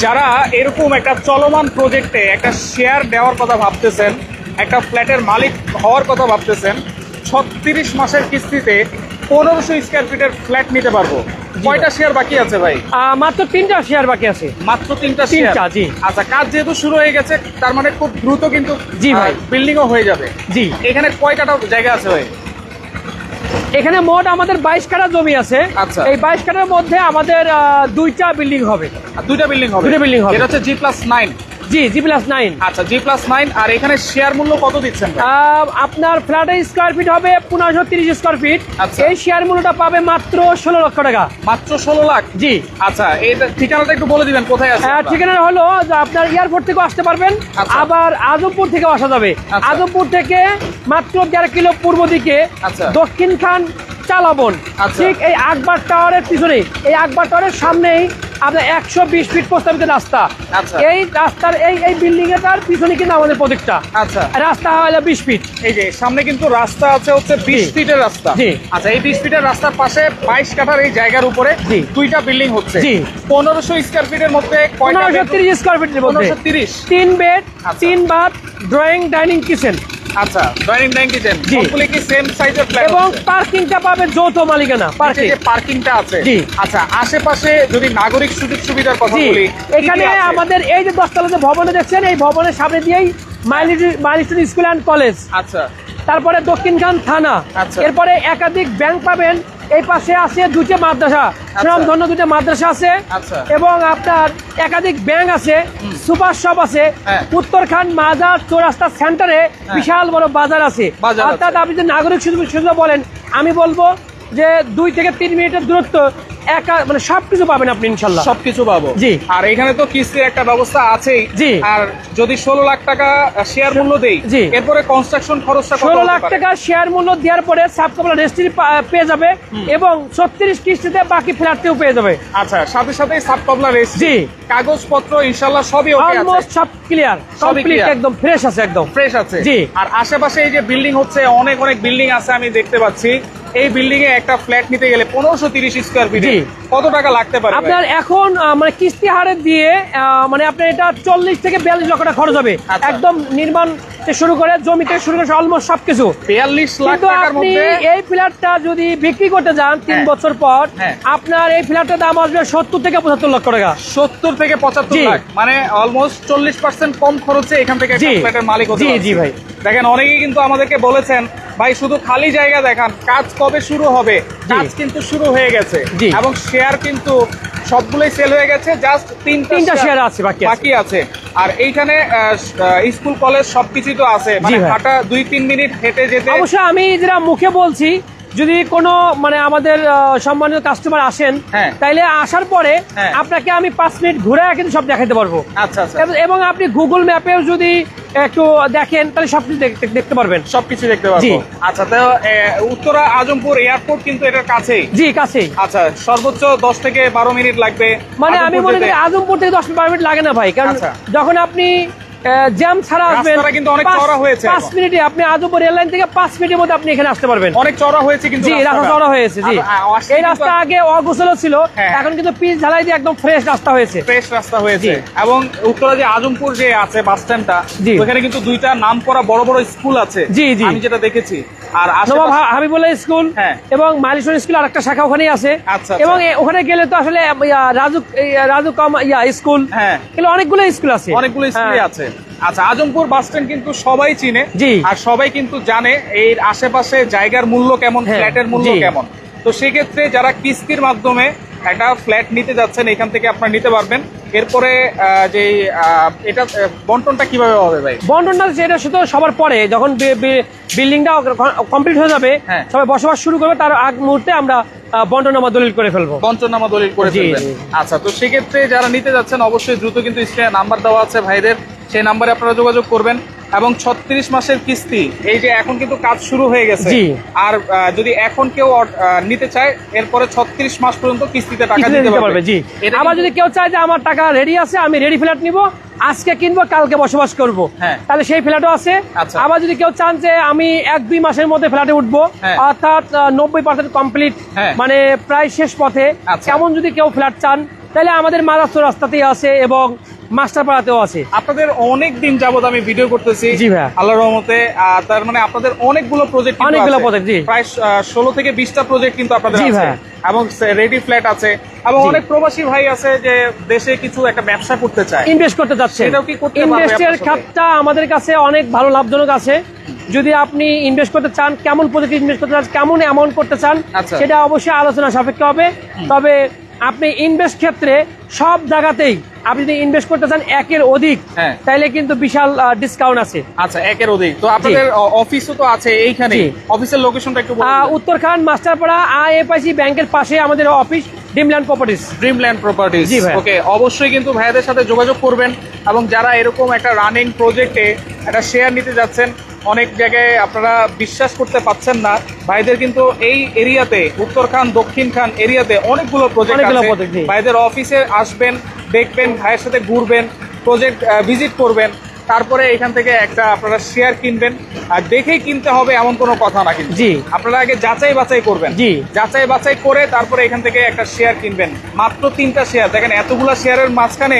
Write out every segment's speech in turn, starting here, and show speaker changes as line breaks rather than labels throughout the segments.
যারা এরকম একটা চলমান প্রজেক্টে একটা শেয়ার দেওয়ার কথা ভাবতেছেন, একটা ফ্ল্যাটের মালিক হওয়ার কথা ভাবতেছেন, 36 মাসের কিস্তিতে 1500 স্কোয়ার ফিটের ফ্ল্যাট নিতে পারবো। কয়টা শেয়ার বাকি আছে ভাই?
মাত্র 3টা শেয়ার বাকি আছে।
মাত্র 3টা শেয়ার?
জি।
আচ্ছা, কাজ যেহেতু শুরু হয়ে গেছে তার মানে খুব দ্রুত কিন্তু
জি ভাই
বিল্ডিংও হয়ে যাবে।
জি।
এখানে কয় কাঠা জায়গা আছে ভাই?
এখানে মোট আমাদের 22 কাঠা জমি আছে।
আচ্ছা।
এই 22 কাঠার মধ্যে আমাদের 2টা বিল্ডিং হবে।
দুইটা বিল্ডিং হবে?
দুইটা বিল্ডিং হবে।
এটা হচ্ছে G+9?
জি, G+9।
আচ্ছা, G+9। আর এখানে শেয়ার মূল্য কত দিচ্ছেন ভাই?
আপনার ফ্ল্যাটের স্কোয়ার ফিট হবে 1530 স্কোয়ার ফিট।
আচ্ছা।
এই শেয়ার মূল্যটা পাবে মাত্র 16 লক্ষ টাকা।
মাত্র 16 লাখ?
জি।
আচ্ছা, এই ঠিকানাটা একটু বলে দিবেন কোথায় আছে?
ঠিকানা হলো যে আপনার এয়ারপোর্ট থেকেও আসতে পারবেন,
আচ্ছা।
আবার আজমপুর থেকেও আসা যাবে।
আচ্ছা।
আজমপুর থেকে মাত্র 1.5 কিলো পূর্ব দিকে
আচ্ছা।
দক্ষিণ খান চালাবন,
আচ্ছা।
ঠিক এই আকবর টাওয়ারের পিছনে, এই আকবর টাওয়ারের সামনেই আপনার 120 ফিট প্রস্তাবিত রাস্তা।
আচ্ছা।
এই রাস্তার এই বিল্ডিং এটার পিছনে কিন্তু আমাদের প্রজেক্টটা।
আচ্ছা।
রাস্তা হলো 20 ফিট।
এই যে সামনে কিন্তু রাস্তা আছে হচ্ছে 20 ফিটের রাস্তা।
জি।
আচ্ছা, এই 20 ফিটের রাস্তার পাশে 22 কাঠার এই জায়গার উপরে
জি।
দুইটা বিল্ডিং হচ্ছে।
জি।
1500 স্কয়ার ফিটের মধ্যে কয়টা?
1530 স্কোয়ার ফিটের মধ্যে
1530।
3 বেড,
আচ্ছা।
3 বাথ, ড্রয়িং, ডাইনিং, কিচেন।
আচ্ছা, ডাইনিং কিচেন
জি।
সবগুলো কি সেম সাইজের ফ্ল্যাট?
এবং পার্কিংটা পাবে যৌথ মালিকানা। পার্কিং,
যে পার্কিংটা আছে।
জি।
আচ্ছা, আশেপাশে যদি নাগরিক সুযোগ সুবিধার কথা
জি,
বলি,
এখানে আমাদের এই যে 10 তলা যে ভবনে দেখছেন, এই ভবনের সামনে দিয়েই মাইলস্টোন স্কুল অ্যান্ড কলেজ,
আচ্ছা
তারপরে দক্ষিণখান থানা,
আচ্ছা।
এরপরে একাধিক ব্যাংক পাবেন। এই পাশে আছে দুটো মাদ্রাসা, সুনামধন্য দুটো মাদ্রাসা আছে।
আচ্ছা।
এবং আপনার একাধিক ব্যাংক আছে, সুপার শপ আছে।
হ্যাঁ।
উত্তরখান মাজার চৌরাস্তা সেন্টারে বিশাল বড় বাজার আছে।
বাজার
অর্থাৎ
আছে।
আপনি যে নাগরিক সুবিধা বলেন, আমি বলবো যে 2 থেকে 3 মিনিটের দূরত্ব, মানে সবকিছু পাবেন আপনি ইনশাল্লাহ।
সবকিছু পাবো।
জি।
আর এখানে তো কিস্তির একটা ব্যবস্থা আছেই।
জি।
আর যদি 16 লাখ টাকা শেয়ার মূল্য দেই,
জি।
এরপরে কনস্ট্রাকশন খরচটা কত
16
হতে
লাখ
পারে?
টাকা শেয়ার মূল্য দেওয়ার পরে সাবকমপ্লিট রেজিস্ট্রি পেয়ে যাবে এবং 36 কিস্তিতে বাকি ফ্ল্যাটটিও পেয়ে যাবে।
আচ্ছা, সাথে সাথে সাব কবলা রেজিস্ট্রি,
জি।
কাগজপত্র ইনশাআল্লাহ সবই ওকে আছে?
অলমোস্ট সব ক্লিয়ার, কমপ্লিট,
clear।
একদম ফ্রেশ আছে, একদম
ফ্রেশ আছে।
জি।
আর আশেপাশে এই যে বিল্ডিং হচ্ছে, অনেক অনেক বিল্ডিং আছে আমি দেখতে পাচ্ছি। এই বিল্ডিং এ একটা ফ্ল্যাট নিতে গেলে 1530 স্কয়ার ফিটে
জি।
কত টাকা লাগতে পারে?
আপনার এখন মানে কিস্তি হারে দিয়ে মানে আপনার এটা 40 থেকে 42 লক্ষ টাকা খরচ হবে।
আচ্ছা।
একদম নির্মাণ থেকে শুরু করে জমি থেকে শুরু করে অলমোস্ট সবকিছু।
42 লাখ
কিন্তু
টাকার
আপনি
মধ্যে
এই ফ্ল্যাটটা যদি বিক্রি করতে যান 3
হ্যাঁ।
বছর পর,
হ্যাঁ।
আপনার এই ফ্ল্যাটের দাম আসবে 70 থেকে 75 লক্ষ টাকা।
70 থেকে 75
জি।
লাখ, মানে অলমোস্ট 40% কম খরচে এখান থেকে একটা
জি।
ফ্ল্যাটের মালিক হতে
জি,
পারছে।
জি ভাই।
দেখেন, অনেকেই কিন্তু আমাদেরকে বলেছেন, ভাই শুধু খালি জায়গা দেখান, কাজ কবে শুরু হবে? কাজ কিন্তু শুরু হয়ে গেছে।
জি।
এবং শেয়ার কিন্তু সবগুলোই সেল হয়ে গেছে, জাস্ট তিনটা
শেয়ার আছে
বাকি আছে। আর এইখানে স্কুল কলেজ সবকিছুই তো আছে, মানে
ভাই।
হাঁটা 2-3 মিনিট হেঁটে যেতে।
অবশ্যই আমি যেটা মুখে বলছি, যদি কোনো মানে আমাদের সম্মানিত কাস্টমার আসেন,
হ্যাঁ।
তাইলে আসার পরে
হ্যাঁ।
আপনাকে আমি 5 মিনিট ঘুরে কিন্তু সব দেখাতে পারবো।
আচ্ছা আচ্ছা,
এবং আপনি গুগল ম্যাপেও যদি একটু দেখেন, তাহলে সবকিছু দেখতে পারবেন।
সবকিছু দেখতে পারবো।
জি।
আচ্ছা, তো উত্তরা আজমপুর এয়ারপোর্ট কিন্তু এটার কাছেই।
জি, কাছেই।
আচ্ছা, সর্বোচ্চ 10 থেকে 12 মিনিট লাগবে।
মানে আমি
আজমপুর
মনে
যেতে।
করি আজমপুর থেকে 10-12 মিনিট লাগে না ভাই, কারণ
আচ্ছা।
যখন আপনি জ্যাম ছাড়া আসবেন,
রাস্তাটা কিন্তু অনেক চওড়া হয়েছে
5
এখন।
মিনিটে আপনি আজমপুর রেললাইন থেকে 5 মিনিটের মধ্যে আপনি এখানে আসতে পারবেন।
অনেক চওড়া হয়েছে কিন্তু
জি, রাস্তা
রাস্তাটা।
চওড়া হয়েছে। জি, এই রাস্তা আগে অগোছালো ছিল,
হ্যাঁ।
এখন কিন্তু পিচ ঢালাই দিয়ে একদম ফ্রেশ রাস্তা হয়েছে।
ফ্রেশ রাস্তা হয়েছে।
জি।
এবং উত্তরা যে আজমপুর যে আছে বাস স্ট্যান্ডটা,
জি।
ওখানে কিন্তু দুইটা নামকরা বড় বড় স্কুল আছে।
জি, জি।
আমি যেটা দেখেছি। আর
নবাব হাবিবুল্লাহ স্কুল
হ্যাঁ।
এবং মাইলস্টোন স্কুল আরেকটা শাখা ওখানেই আছে।
আচ্ছা,
এবং ওখানে গেলে তো আসলে রাজু স্কুল,
হ্যাঁ।
এগুলো অনেকগুলো স্কুল আছে,
অনেকগুলো স্কুলই
হ্যাঁ।
আছে। আচ্ছা, আজমপুর বাস স্ট্যান্ড কিন্তু সবাই চিনে।
জি।
আর সবাই কিন্তু জানে এর আশেপাশে জায়গার মূল্য কেমন,
হ্যাঁ,
ফ্ল্যাটের মূল্য
জি।
কেমন। তো সেক্ষেত্রে যারা কিস্তির মাধ্যমে একটা ফ্ল্যাট নিতে যাচ্ছেন, এখান থেকে আপনারা নিতে পারবেন। এরপরে যে এটা বন্টনটা কিভাবে হবে ভাই?
বন্টনটা যেটা শুধু সবার পরে, যখন বিল্ডিংটা কমপ্লিট হয়ে যাবে,
হ্যাঁ।
সবাই বসবাস শুরু করবে, তার আগ মুহূর্তে আমরা বন্টনামা দলিল করে ফেলবো।
বঞ্চনামা দলিল করে
জি,
ফেলবেন।
জি।
আচ্ছা, তো সেক্ষেত্রে যারা নিতে যাচ্ছেন অবশ্যই দ্রুত কিন্তু স্ক্রিনে নাম্বার দেওয়া আছে ভাইদের, সেই নাম্বারে আপনারা যোগাযোগ করবেন। এবং 36 মাসের কিস্তি। এই যে এখন কিন্তু কাজ শুরু হয়ে গেছে,
জি।
আর যদি এখন কেউ নিতে চায় এরপরে 36 মাস পর্যন্ত কিস্তিতে টাকা
কিস্তিতে
দিতে
দিতে
পারবে।
পারবে, জি।
এটা
আবার
কিন্তু-
যদি কেউ চায় যে আমার টাকা রেডি আছে, আমি রেডি ফ্ল্যাট নিব, আজকে কিনবো কালকে বসবাস করব,
হ্যাঁ।
তাহলে সেই ফ্ল্যাটও আছে।
আচ্ছা।
আবার যদি কেউ চান যে আমি 1-2 মাসের মধ্যে ফ্ল্যাটে উঠবো,
হ্যাঁ।
অর্থাৎ 90% কমপ্লিট,
হ্যাঁ।
মানে প্রায় শেষ পথে,
আচ্ছা।
এমন যদি কেউ ফ্ল্যাট চান, তাহলে আমাদের মাদারচর রাস্তাতেই আছে এবং মাস্টারপাড়াতেও আছে।
আপনাদের অনেক দিন যাবত আমি ভিডিও করতেছি,
জি ভাইয়া।
আল্লাহর রহমতে। তার মানে আপনাদের অনেকগুলো প্রজেক্ট,
অনেকগুলো project, জি।
প্রায় 16 থেকে 20টা প্রজেক্ট কিন্তু আপনাদের
জি
আছে,
ভাইয়া।
এবং রেডি ফ্ল্যাট আছে, এবং
জি।
অনেক প্রবাসী ভাই আছে যে দেশে কিছু একটা ব্যবসা করতে চায়।
ইনভেস্ট করতে যাচ্ছে,
সেটাও কি করতে পারবে
ইনভেস্টের
আপনার সাথে?
খাতটা আমাদের কাছে অনেক ভালো লাভজনক আছে। যদি আপনি ইনভেস্ট করতে চান, কেমন প্রজেক্ট ইনভেস্ট করতে চান, কেমন অ্যামাউন্ট করতে চান,
আচ্ছা।
সেটা অবশ্যই আলোচনা সাপেক্ষে হবে। তবে আপনি ইনভেস্ট ক্ষেত্রে সব জায়গাতেই আপনি যদি ইনভেস্ট করতে চান 1-এর অধিক,
হ্যাঁ।
তাইলে কিন্তু বিশাল ডিসকাউন্ট আছে।
আচ্ছা, 1-এর অধিক। তো আপনাদের অফিসও তো আছে এইখানে,
জি।
অফিসের লোকেশনটা একটু বলুন।
উত্তরখান মাস্টারপাড়া IFIC ব্যাংকের পাশে আমাদের office, Dreamland Properties.
Dreamland Properties.
জি ভাই।
ওকে, অবশ্যই কিন্তু ভাইয়াদের সাথে যোগাযোগ করবেন, এবং যারা এরকম একটা রানিং প্রজেক্টে একটা শেয়ার নিতে যাচ্ছেন, অনেক জায়গায় আপনারা বিশ্বাস করতে পাচ্ছেন না, ভাইদের কিন্তু এই এরিয়াতে, উত্তরখান দক্ষিণখান এরিয়াতে অনেকগুলো প্রজেক্ট
অনেকগুলো
আছে।
project, জি।
ভাইদের অফিসে আসবেন, দেখবেন, ভাইয়ের সাথে ঘুরবেন, প্রজেক্ট ভিজিট করবেন, তারপরে এখান থেকে একটা আপনারা শেয়ার কিনবেন। আর দেখেই কিনতে হবে এমন কোনো কথা না, কিন্তু
জি।
আপনারা আগে যাচাই বাছাই করবেন,
জি।
যাচাই বাছাই করে তারপরে এখান থেকে একটা শেয়ার কিনবেন। মাত্র 3টা শেয়ার, দেখেন এতগুলা শেয়ারের মাঝখানে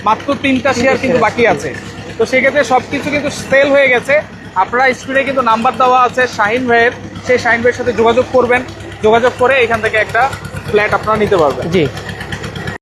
মাত্র 3টা শেয়ার কিন্তু বাকি আছে। তো সেক্ষেত্রে সবকিছু কিন্তু সেল হয়ে গেছে। আপনারা স্ক্রিনে কিন্তু নাম্বার দেওয়া আছে শাহিন ভাইয়ের, সেই শাহিন ভাইয়ের সাথে যোগাযোগ করবেন, যোগাযোগ করে এখান থেকে একটা ফ্ল্যাট আপনারা নিতে পারবেন।
জি।